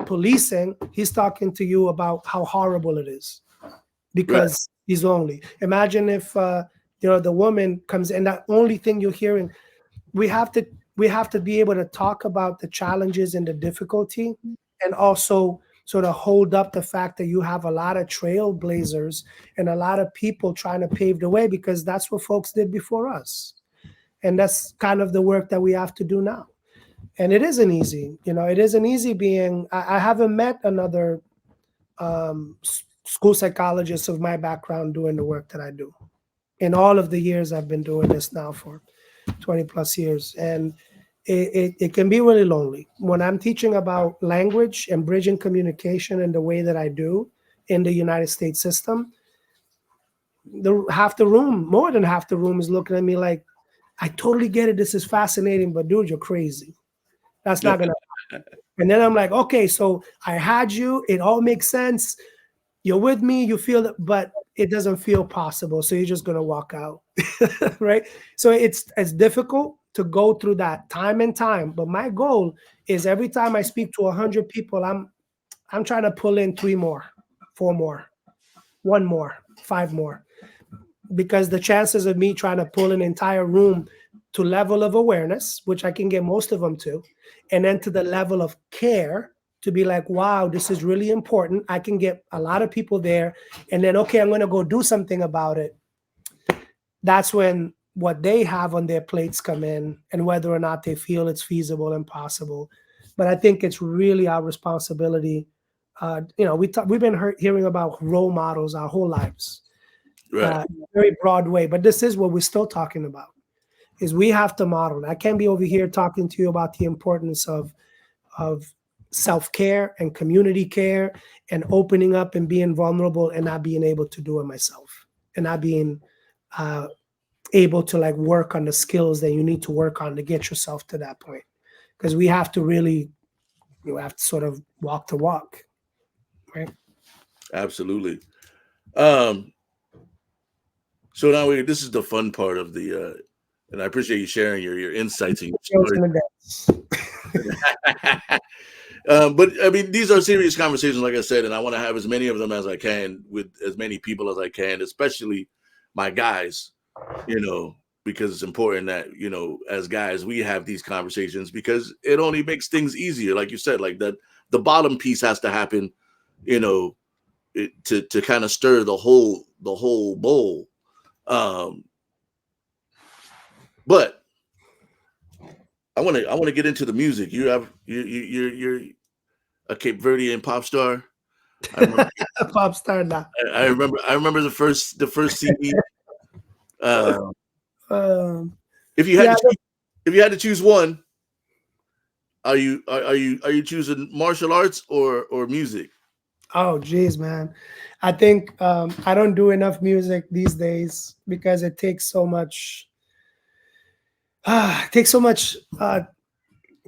Speaker 2: policing, he's talking to you about how horrible it is
Speaker 1: right,
Speaker 2: because he's lonely. Imagine if the woman comes and that only thing you're hearing. We have to be able to talk about the challenges and the difficulty, and also sort of hold up the fact that you have a lot of trailblazers and a lot of people trying to pave the way, because that's what folks did before us. And that's kind of the work that we have to do now. And it isn't easy. It isn't easy being, I haven't met another school psychologist of my background doing the work that I do in all of the years I've been doing this now for 20 plus years. And it can be really lonely. When I'm teaching about language and bridging communication in the way that I do in the United States system, more than half the room is looking at me like, I totally get it. This is fascinating, but dude, you're crazy. That's not going to happen. And then I'm like, okay, so I had you. It all makes sense. You're with me. You feel it, but it doesn't feel possible. So you're just going to walk out. Right. So it's difficult to go through that time and time. But my goal is every time I speak to 100 people, I'm trying to pull in 3 more, 4 more, 1 more, 5 more, because the chances of me trying to pull an entire room to level of awareness, which I can get most of them to, and then to the level of care to be like, wow, this is really important. I can get a lot of people there. And then, okay, I'm going to go do something about it. That's when what they have on their plates come in and whether or not they feel it's feasible and possible. But I think it's really our responsibility. We've been hearing about role models our whole lives.
Speaker 1: right,
Speaker 2: In a very broad way, but this is what we're still talking about, is we have to model. I can't be over here talking to you about the importance of self-care and community care and opening up and being vulnerable and not being able to do it myself and not being uh, able to like work on the skills that you need to work on to get yourself to that point. Because we have to really, you have to sort of walk the walk, right?
Speaker 1: Absolutely. So now this is the fun part of the, and I appreciate you sharing your insights and
Speaker 2: Girls
Speaker 1: your
Speaker 2: in the dance.
Speaker 1: stories. But I mean, these are serious conversations, like I said, and I want to have as many of them as I can with as many people as I can, especially my guys, because it's important that, as guys, we have these conversations because it only makes things easier. Like you said, like that, the bottom piece has to happen, to kind of stir the whole bowl. Um, but I want to get into the music. You're a Cape Verdean pop star. I remember
Speaker 2: Pop star now.
Speaker 1: I remember the first CD. Uh,
Speaker 2: Um,
Speaker 1: if you had
Speaker 2: yeah.
Speaker 1: to choose, if you had to choose one, are you choosing martial arts or music?
Speaker 2: Oh, geez, man. I think I don't do enough music these days because it takes so much. It takes so much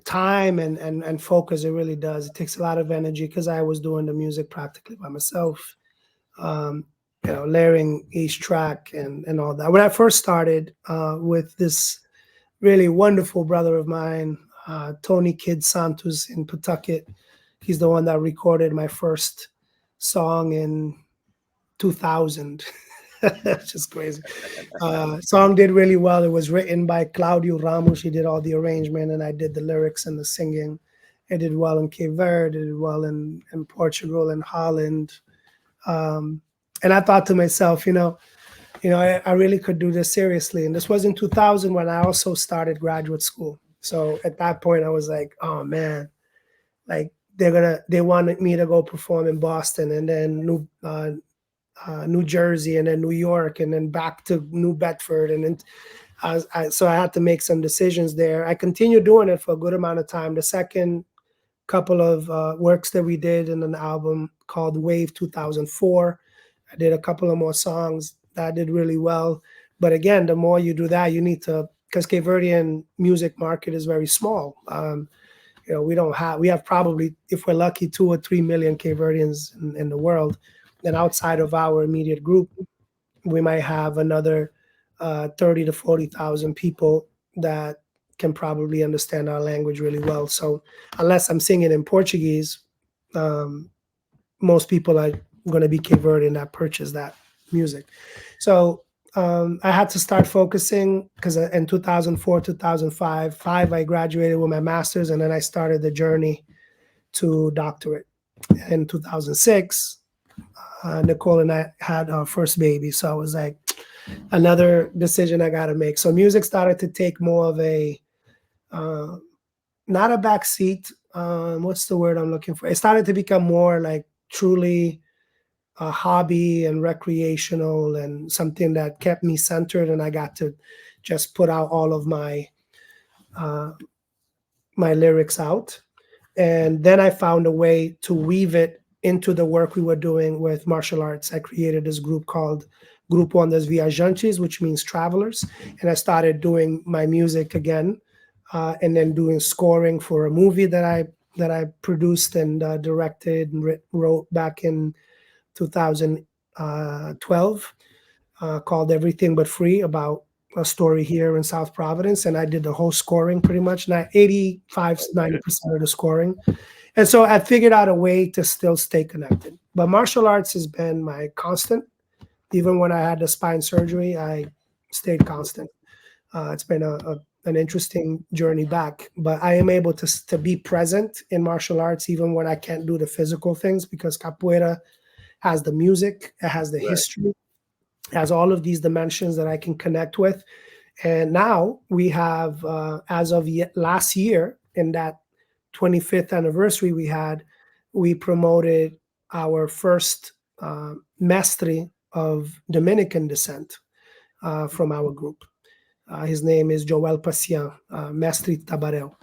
Speaker 2: time and focus. It really does. It takes a lot of energy because I was doing the music practically by myself. Um, layering each track and all that. When I first started with this really wonderful brother of mine, Tony Kid Santos in Pawtucket. He's the one that recorded my first song in 2000. It's just crazy. Song did really well. It was written by Claudio Ramos. He did all the arrangement, and I did the lyrics and the singing. It did well in Cape Verde. It did well in Portugal and Holland. And I thought to myself, I really could do this seriously. And this was in 2000 when I also started graduate school. So at that point, I was like, oh man, like they wanted me to go perform in Boston and then New Jersey and then New York and then back to New Bedford. And then so I had to make some decisions there. I continued doing it for a good amount of time. The second couple of works that we did in an album called Wave 2004, I did a couple of more songs that did really well. But again, the more you do that, you need to, because Cape Verdean music market is very small. We have probably, if we're lucky, 2 or 3 million Cape Verdeans in the world. And outside of our immediate group, we might have another 30 to 40,000 people that can probably understand our language really well. So unless I'm singing in Portuguese, most people are going to be Cape Verdean that purchase that music. So I had to start focusing because in 2004, 2005, I graduated with my master's, and then I started the journey to doctorate. In 2006, Nicole and I had our first baby. So I was like, another decision I got to make. So music started to take more of a, not a backseat. What's the word I'm looking for? It started to become more like truly a hobby and recreational and something that kept me centered. And I got to just put out all of my lyrics out. And then I found a way to weave it into the work we were doing with martial arts. I created this group called Grupo das Viajantes, which means travelers. And I started doing my music again, and then doing scoring for a movie that I produced and directed and wrote back in 2012, called Everything But Free, about a story here in South Providence. And I did the whole scoring pretty much, 85, 90% of the scoring. And so I figured out a way to still stay connected. But martial arts has been my constant. Even when I had the spine surgery, I stayed constant. It's been an interesting journey back, but I am able to be present in martial arts even when I can't do the physical things, because capoeira has the music, it has the history, it has all of these dimensions that I can connect with. And now we have, as of last year, in that 25th anniversary we promoted our first mestre of Dominican descent from our group. His name is Joel Pacian, Mestre Tabarel.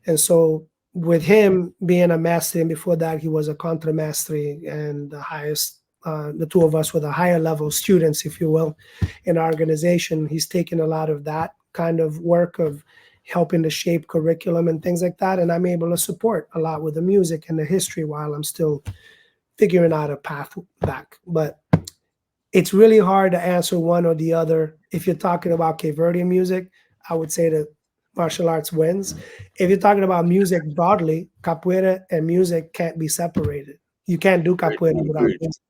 Speaker 2: And so with him being a mestre, and before that he was a contramestre and the highest the two of us were the higher level students, if you will, in our organization. He's taken a lot of that kind of work of helping to shape curriculum and things like that. And I'm able to support a lot with the music and the history while I'm still figuring out a path back. But it's really hard to answer one or the other. If you're talking about Cape Verdean music, I would say that martial arts wins. If you're talking about music broadly, capoeira and music can't be separated. You can't do
Speaker 1: Right.
Speaker 2: capoeira without
Speaker 1: Agreed.
Speaker 2: music.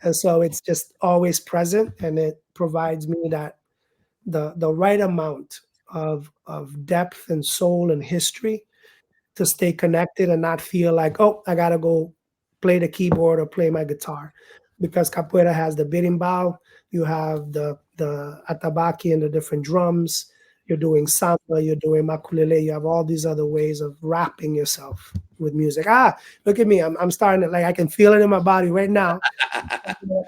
Speaker 2: And so it's just always present, and it provides me that the right amount of depth and soul and history to stay connected and not feel like, oh, I gotta go play the keyboard or play my guitar. Because capoeira has the berimbau, you have the atabaki and the different drums, you're doing samba, you're doing makulele, you have all these other ways of wrapping yourself with music. Ah, look at me, I'm starting to, like, I can feel it in my body right now.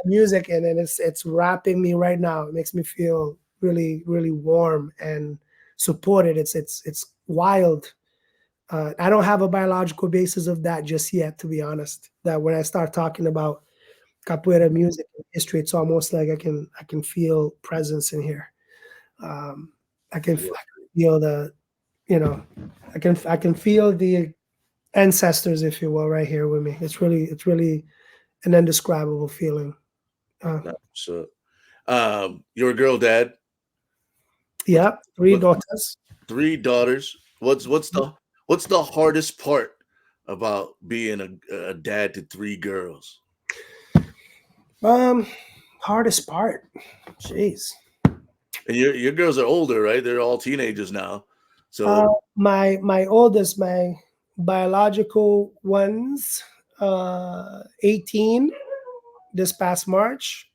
Speaker 2: Music, and then it's wrapping me right now. It makes me feel really, really warm and supported. It's wild. I don't have a biological basis of that just yet, to be honest. That when I start talking about capoeira music and history, it's almost like I can feel presence in here. Um, I can feel the, you know, I can feel the ancestors, if you will, right here with me. It's really an indescribable feeling. Uh,
Speaker 1: So, you're a girl dad. What's
Speaker 2: yeah, three
Speaker 1: what
Speaker 2: daughters.
Speaker 1: three daughters? What's the hardest part about being a dad to three girls?
Speaker 2: Um, Hardest part, jeez.
Speaker 1: And your girls are older, right? They're all teenagers now.
Speaker 2: Uh,
Speaker 1: So
Speaker 2: my oldest, my biological ones, 18 this past March.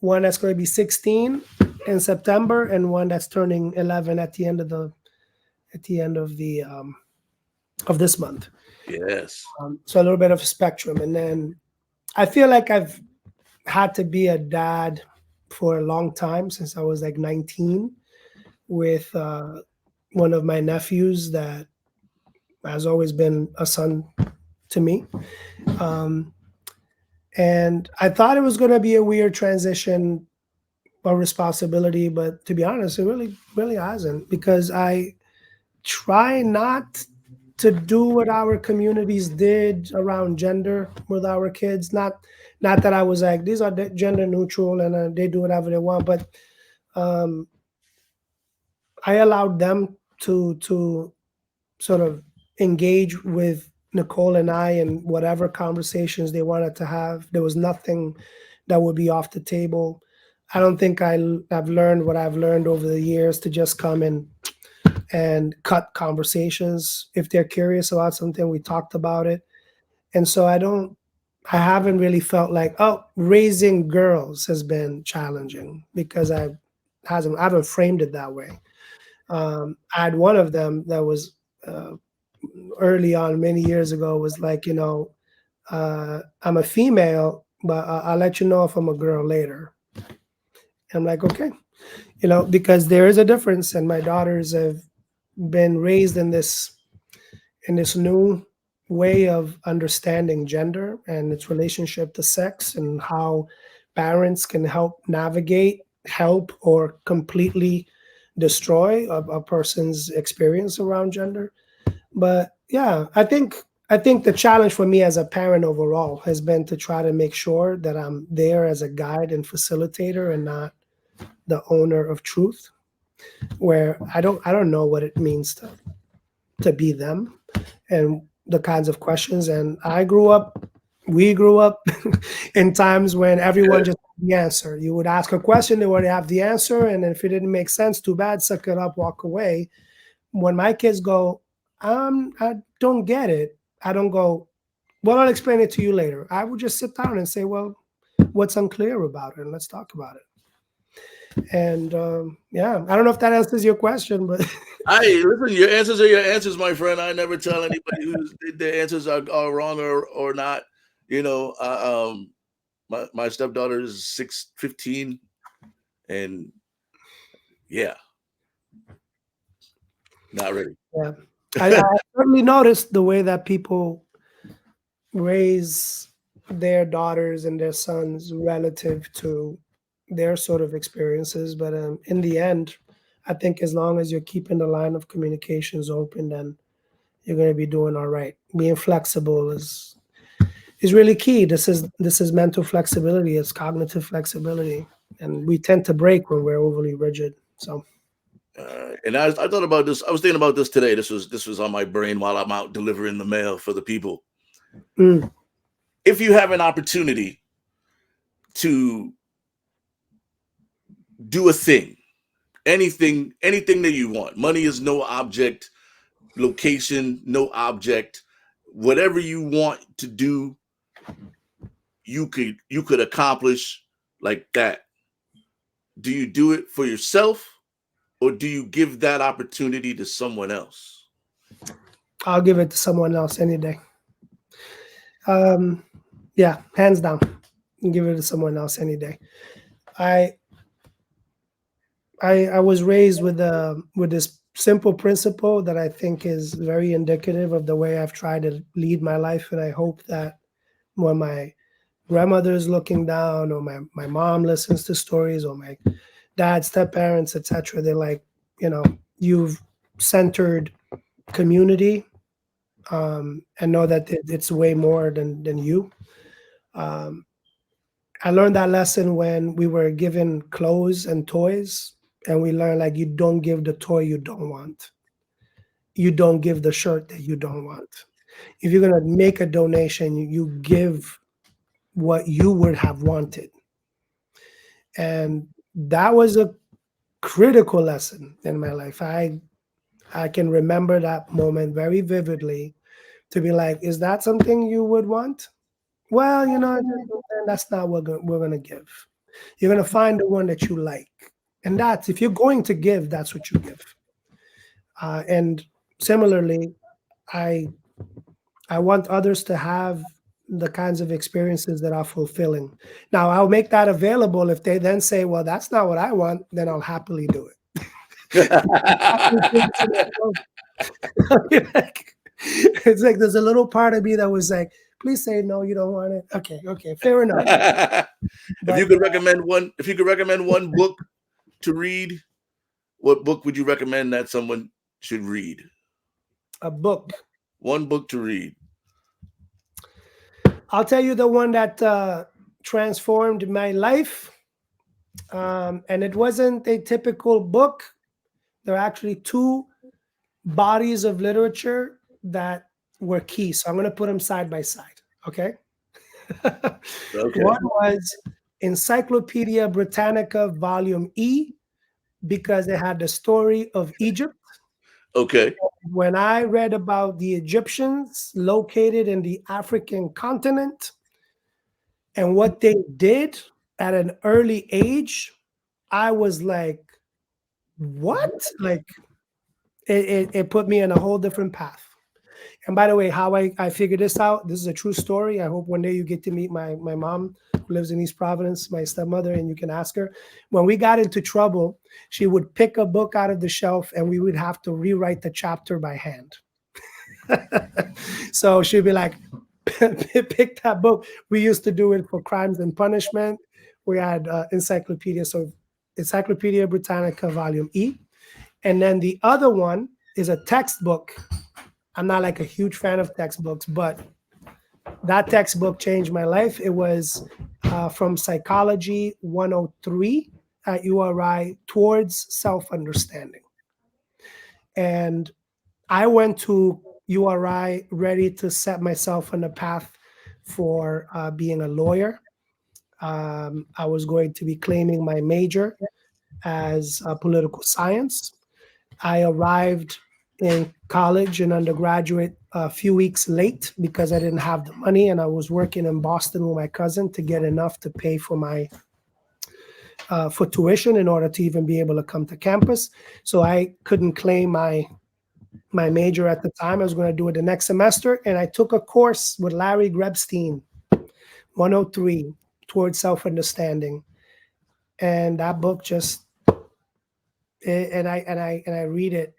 Speaker 2: One that's going to be 16 in September, and one that's turning 11 at the end of the of this month.
Speaker 1: yes,
Speaker 2: So a little bit of a spectrum, and then I feel like I've had to be a dad for a long time since I was like 19 with one of my nephews that has always been a son to me. Um, and I thought it was going to be a weird transition or responsibility, but to be honest, it really, really hasn't, because I try not to do what our communities did around gender with our kids. Not that I was like, these are gender neutral and they do whatever they want, but um, I allowed them to sort of engage with Nicole and I and whatever conversations they wanted to have. There was nothing that would be off the table. I don't think I've learned what I've learned over the years to just come and cut conversations. If they're curious about something, we talked about it. And so I haven't really felt like, oh, raising girls has been challenging, because I haven't framed it that way. I had one of them that was uh, early on many years ago was like, I'm a female, but I'll let you know if I'm a girl later. I'm like, okay, because there is a difference, and my daughters have been raised in this new way of understanding gender and its relationship to sex, and how parents can help navigate, help, or completely destroy a person's experience around gender. But yeah, I think the challenge for me as a parent overall has been to try to make sure that I'm there as a guide and facilitator, and not the owner of truth, where I don't know what it means to be them, and the kinds of questions. And we grew up in times when everyone just had the answer. You would ask a question, they would have the answer, and if it didn't make sense, too bad, suck it up, walk away. When my kids go, I don't get it, I don't go, well, I'll explain it to you later. I would just sit down and say, well, what's unclear about it, and let's talk about it. And yeah, I don't know if that answers your question, but
Speaker 1: I listen. Your answers are your answers, my friend. I never tell anybody whose their answers are wrong or not. You know, my stepdaughter is 15, and yeah, not ready.
Speaker 2: yeah, I certainly noticed the way that people raise their daughters and their sons relative to their sort of experiences. But in the end, I think as long as you're keeping the line of communications open, then you're going to be doing all right. Being flexible is really key. This is mental flexibility. It's cognitive flexibility, and we tend to break when we're overly rigid. So,
Speaker 1: And I thought about this. I was thinking about this today. This was on my brain while I'm out delivering the mail for the people.
Speaker 2: mm,
Speaker 1: If you have an opportunity to do a thing, anything that you want, money is no object, location no object, whatever you want to do, you could accomplish like that. Do you do it for yourself, or do you give that opportunity to someone else?
Speaker 2: I'll give it to someone else any day. Um, yeah, hands down, give it to someone else any day. I I was raised with this simple principle that I think is very indicative of the way I've tried to lead my life, and I hope that when my grandmother is looking down, or my mom listens to stories, or my dad, step parents, etc., they're like, you've centered community, and know that it's way more than you. Um, I learned that lesson when we were given clothes and toys, and we learned like you don't give the toy you don't want. You don't give the shirt that you don't want. If you're gonna make a donation, you give what you would have wanted, and that was a critical lesson in my life. I can remember that moment very vividly. To be like, is that something you would want? Well, that's not what we're gonna give. You're gonna find the one that you like, and that's if you're going to give, that's what you give. And similarly, I I want others to have the kinds of experiences that are fulfilling. Now, I'll make that available if they then say, "Well, that's not what I want," then I'll happily do it. Happily give it to myself. It's like there's a little part of me that was like, "Please say no, you don't want it." Okay, okay, fair enough.
Speaker 1: if
Speaker 2: But
Speaker 1: you could recommend one, if you could recommend one book to read, what book would you recommend that someone should read?
Speaker 2: a book,
Speaker 1: One book to read.
Speaker 2: I'll tell you the one that transformed my life. And it wasn't a typical book. There are actually two bodies of literature that were key. So I'm going to put them side by side. Okay.
Speaker 1: Okay.
Speaker 2: One was Encyclopedia Britannica, Volume E, because it had the story of Egypt.
Speaker 1: Okay.
Speaker 2: When I read about the Egyptians located in the African continent and what they did at an early age, I was like, what? Like, it put me in a whole different path. And by the way, how I figured this out, this is a true story. I hope one day you get to meet my mom, who lives in East Providence, my stepmother, and you can ask her. When we got into trouble, she would pick a book out of the shelf and we would have to rewrite the chapter by hand. So she'd be like, pick that book. We used to do it for Crimes and Punishment. We had encyclopedia. So Encyclopedia Britannica, Volume E. And then the other one is a textbook. I'm not like a huge fan of textbooks, but that textbook changed my life. It was from Psychology 103 at URI, Towards Self-Understanding. And I went to URI ready to set myself on the path for being a lawyer. I was going to be claiming my major as political science. I arrived in college and undergraduate a few weeks late because I didn't have the money, and I was working in Boston with my cousin to get enough to pay for my for tuition in order to even be able to come to campus. So I couldn't claim my major at the time. I was going to do it the next semester, and I took a course with Larry Grebstein, 103, Towards Self-Understanding, and that book just and I read it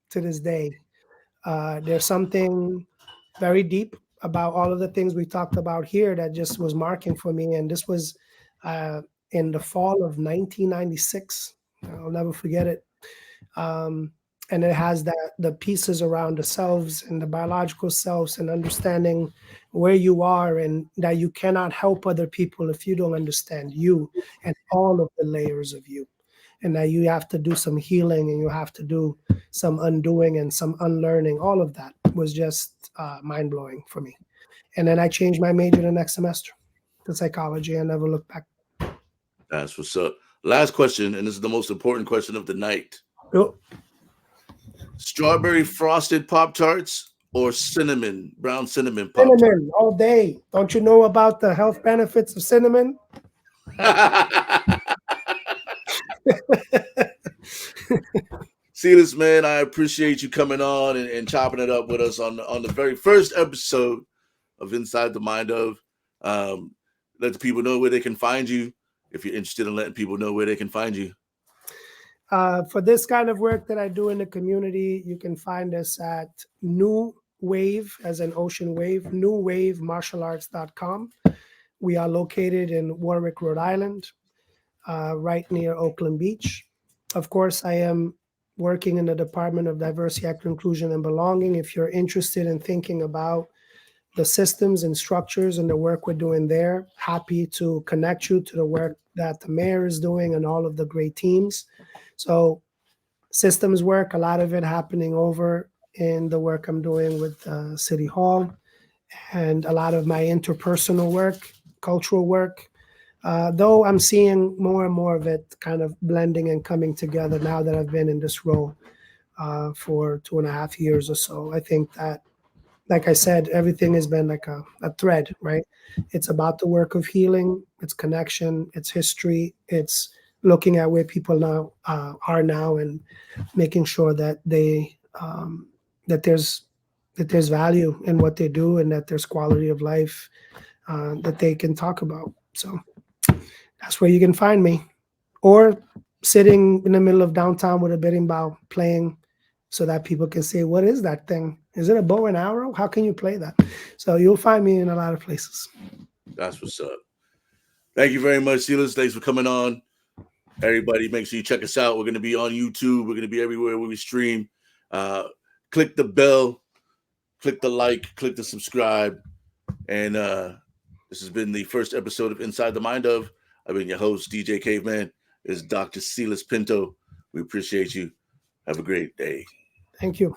Speaker 2: to this day. There's something very deep about all of the things we talked about here that just was marking for me. And this was in the fall of 1996. I'll never forget it. And it has the pieces around the selves and the biological selves and understanding where you are and that you cannot help other people if you don't understand you and all of the layers of you. And that you have to do some healing and you have to do some undoing and some unlearning. All of that was just mind-blowing for me. And then I changed my major the next semester to psychology and never looked back.
Speaker 1: That's what's up. Last question, and this is the most important question of the night.
Speaker 2: Oh,
Speaker 1: Strawberry frosted Pop-Tarts or brown cinnamon Pop-Tarts?
Speaker 2: cinnamon all day. Don't you know about the health benefits of cinnamon?
Speaker 1: Silas, man, I appreciate you coming on and chopping it up with us on the very first episode of Inside the Mind of. Let the people know where they can find you if you're interested in letting people know where they can find you.
Speaker 2: For this kind of work that I do in the community, you can find us at New Wave, as an ocean wave, newwavemartialarts.com. We are located in Warwick, Rhode Island, right near Oakland Beach. Of course, I am working in the Department of Diversity, Equity, Inclusion, and Belonging. If you're interested in thinking about the systems and structures and the work we're doing there, happy to connect you to the work that the mayor is doing and all of the great teams. So systems work, a lot of it happening over in the work I'm doing with City Hall, and a lot of my interpersonal work, cultural work, though I'm seeing more and more of it kind of blending and coming together now that I've been in this role for 2.5 years or so. I think that, like I said, everything has been like a thread, right? It's about the work of healing, it's connection, it's history, it's looking at where people now are now and making sure that they that there's value in what they do and that there's quality of life that they can talk about. So that's where you can find me, or sitting in the middle of downtown with a berimbau playing, so that people can say, "What is that thing? Is it a bow and arrow? How can you play that?" So you'll find me in a lot of places.
Speaker 1: That's what's up. Thank you very much, Silas. Thanks for coming on. Everybody, make sure you check us out. We're going to be on YouTube. We're going to be everywhere where we stream. Click the bell, click the like, click the subscribe. And this has been the first episode of Inside the Mind of. I've been your host, DJ Caveman. This is Dr. Silas Pinto. We appreciate you. Have a great day.
Speaker 2: Thank you.